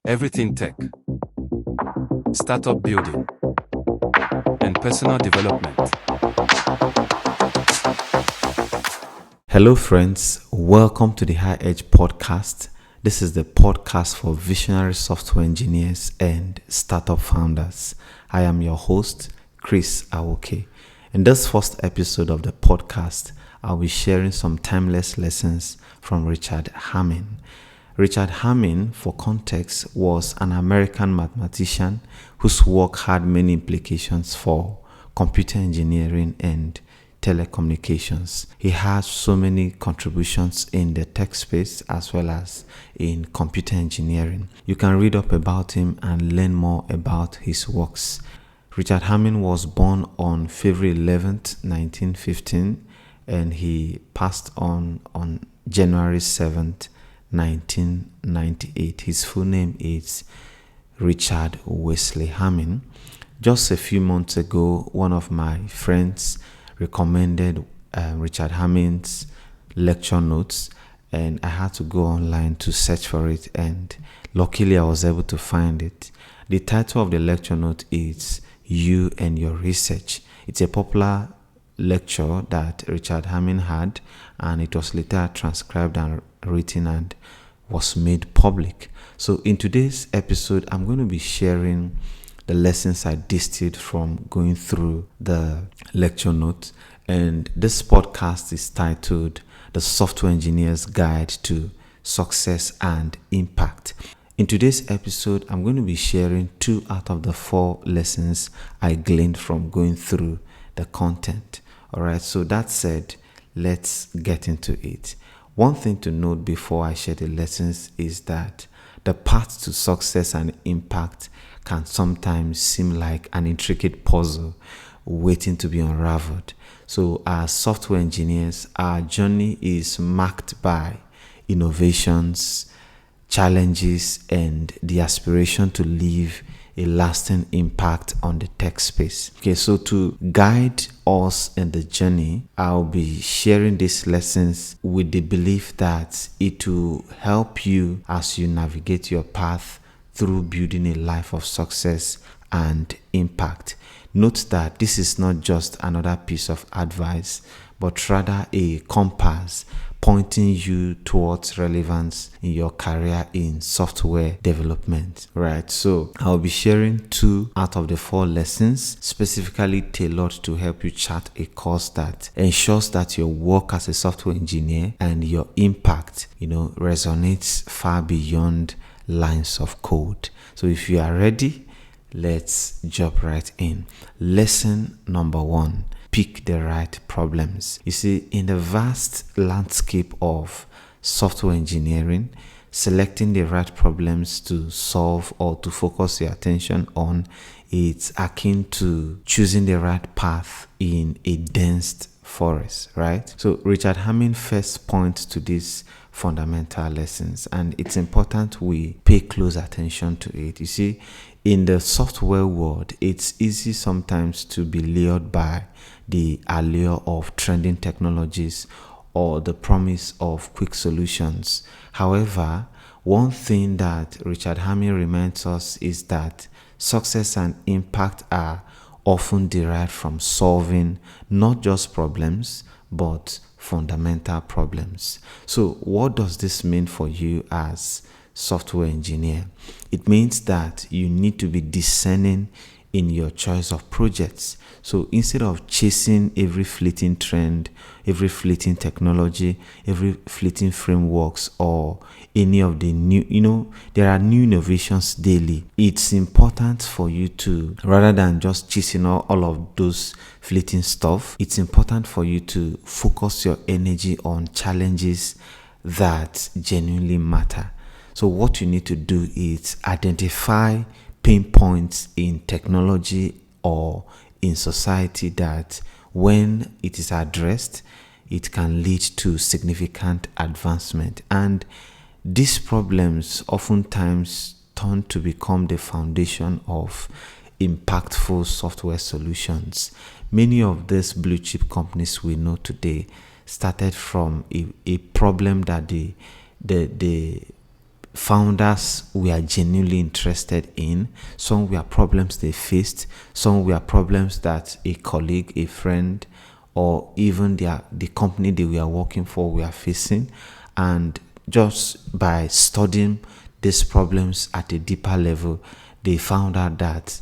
Everything tech, startup building, and personal development. Hello, friends. Welcome to the High Edge podcast. This is the podcast for visionary software engineers and startup founders. I am your host, Chris Awoke. In this first episode of the podcast, I'll be sharing some timeless lessons from Richard Hamming. Richard Hamming, for context, was an American mathematician whose work had many implications for computer engineering and telecommunications. He has so many contributions in the tech space as well as in computer engineering. You can read up about him and learn more about his works. Richard Hamming was born on February 11th, 1915, and he passed on January 7th, 1998. His full name is Richard Wesley Hamming. Just a few months ago, one of my friends recommended Richard Hamming's lecture notes, and I had to go online to search for it, and luckily I was able to find it. The title of the lecture note is You and Your Research. It's a popular lecture that Richard Hamming had, and it was later transcribed and written and was made public. So in today's episode, I'm going to be sharing the lessons I distilled from going through the lecture notes, and this podcast is titled The Software Engineer's Guide to Success and Impact. In today's episode, I'm going to be sharing 2 out of the 4 lessons I gleaned from going through the content. Alright, so that said, let's get into it. One thing to note before I share the lessons is that the path to success and impact can sometimes seem like an intricate puzzle waiting to be unraveled. So as software engineers, our journey is marked by innovations, challenges, and the aspiration to leave a lasting impact on the tech space. Okay, so to guide us in the journey, I'll be sharing these lessons with the belief that it will help you as you navigate your path through building a life of success and impact. Note that this is not just another piece of advice, but rather a compass pointing you towards relevance in your career in software development, right? So I'll be sharing 2 out of the 4 lessons specifically tailored to help you chart a course that ensures that your work as a software engineer and your impact, resonates far beyond lines of code. So if you are ready, let's jump right in. Lesson number 1. Pick the right problems. You see, in the vast landscape of software engineering, selecting the right problems to solve or to focus your attention on, it's akin to choosing the right path in a dense forest, right? So Richard Hamming first points to these fundamental lessons, and it's important we pay close attention to it. You see, in the software world, it's easy sometimes to be lured by the allure of trending technologies or the promise of quick solutions. However, one thing that Richard Hamming reminds us is that success and impact are often derived from solving not just problems, but fundamental problems. So what does this mean for you as software engineer? It means that you need to be discerning in your choice of projects. So instead of chasing every fleeting trend, every fleeting technology, every fleeting frameworks, or any of the new, there are new innovations daily. It's important for you to, rather than just chasing all of those fleeting stuff, it's important for you to focus your energy on challenges that genuinely matter. So what you need to do is identify pain points in technology or in society that when it is addressed, it can lead to significant advancement. And these problems oftentimes turn to become the foundation of impactful software solutions. Many of these blue chip companies we know today started from a problem that the founders we are genuinely interested in, some were problems they faced, some were problems that a colleague, a friend, or even the company they were working for were facing. And just by studying these problems at a deeper level, they found out that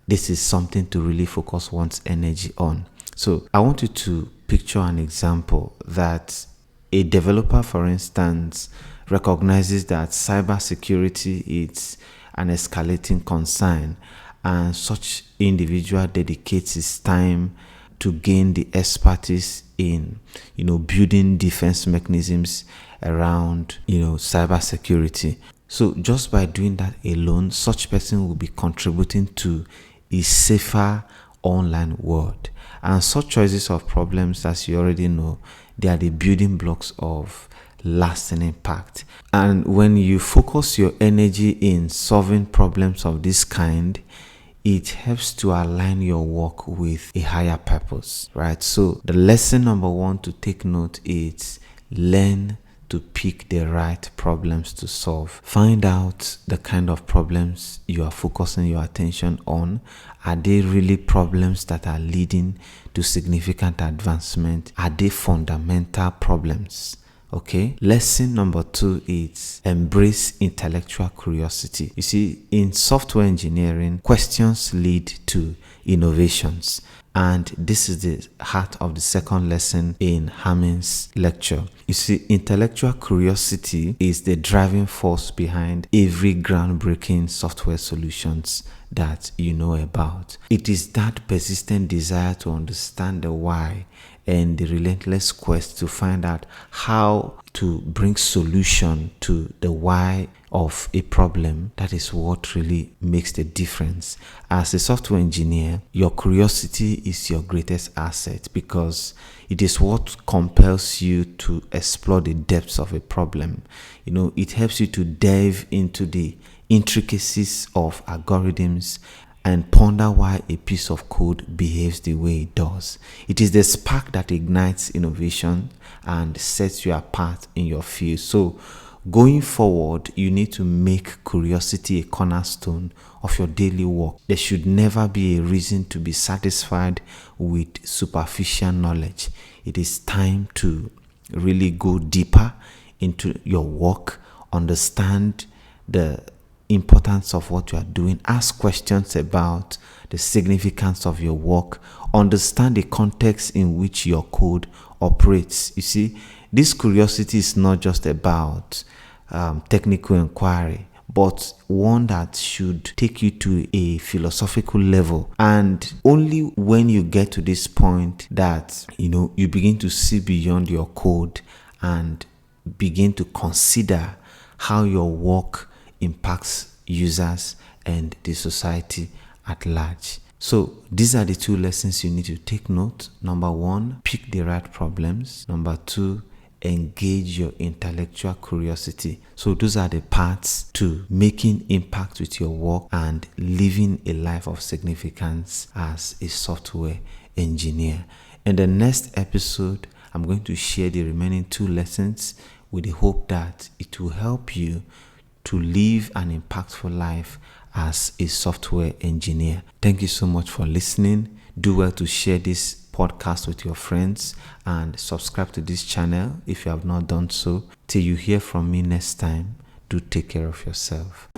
this is something to really focus one's energy on. So I want you to picture an example that a developer, for instance, recognizes that cybersecurity is an escalating concern, and such individual dedicates his time to gain the expertise in building defense mechanisms around cybersecurity. So just by doing that alone, such person will be contributing to a safer online world. And such choices of problems, as you already know, they are the building blocks of lasting impact. And when you focus your energy in solving problems of this kind, it helps to align your work with a higher purpose, right? So the lesson number one to take note is learn to pick the right problems to solve. Find out the kind of problems you are focusing your attention on. Are they really problems that are leading to significant advancement? Are they fundamental problems? Okay. Lesson number two is embrace intellectual curiosity. You see, in software engineering, questions lead to innovations. And this is the heart of the second lesson in Hamming's lecture. You see, intellectual curiosity is the driving force behind every groundbreaking software solutions that you know about. It is that persistent desire to understand the why and the relentless quest to find out how to bring solution to the why of a problem that is what really makes the difference. As a software engineer, your curiosity is your greatest asset because it is what compels you to explore the depths of a problem. It helps you to dive into the intricacies of algorithms and ponder why a piece of code behaves the way it does. It is the spark that ignites innovation and sets you apart in your field. So going forward, you need to make curiosity a cornerstone of your daily work. There should never be a reason to be satisfied with superficial knowledge. It is time to really go deeper into your work, understand the importance of what you are doing, ask questions about the significance of your work, understand the context in which your code operates. You see, this curiosity is not just about technical inquiry, but one that should take you to a philosophical level. And only when you get to this point that you begin to see beyond your code and begin to consider how your work impacts users and the society at large. So these are the two lessons you need to take note. Number one, pick the right problems. Number two, engage your intellectual curiosity. So those are the paths to making impact with your work and living a life of significance as a software engineer. In the next episode, I'm going to share the remaining two lessons with the hope that it will help you to live an impactful life as a software engineer. Thank you so much for listening. Do well to share this podcast with your friends and subscribe to this channel if you have not done so. Till you hear from me next time, do take care of yourself.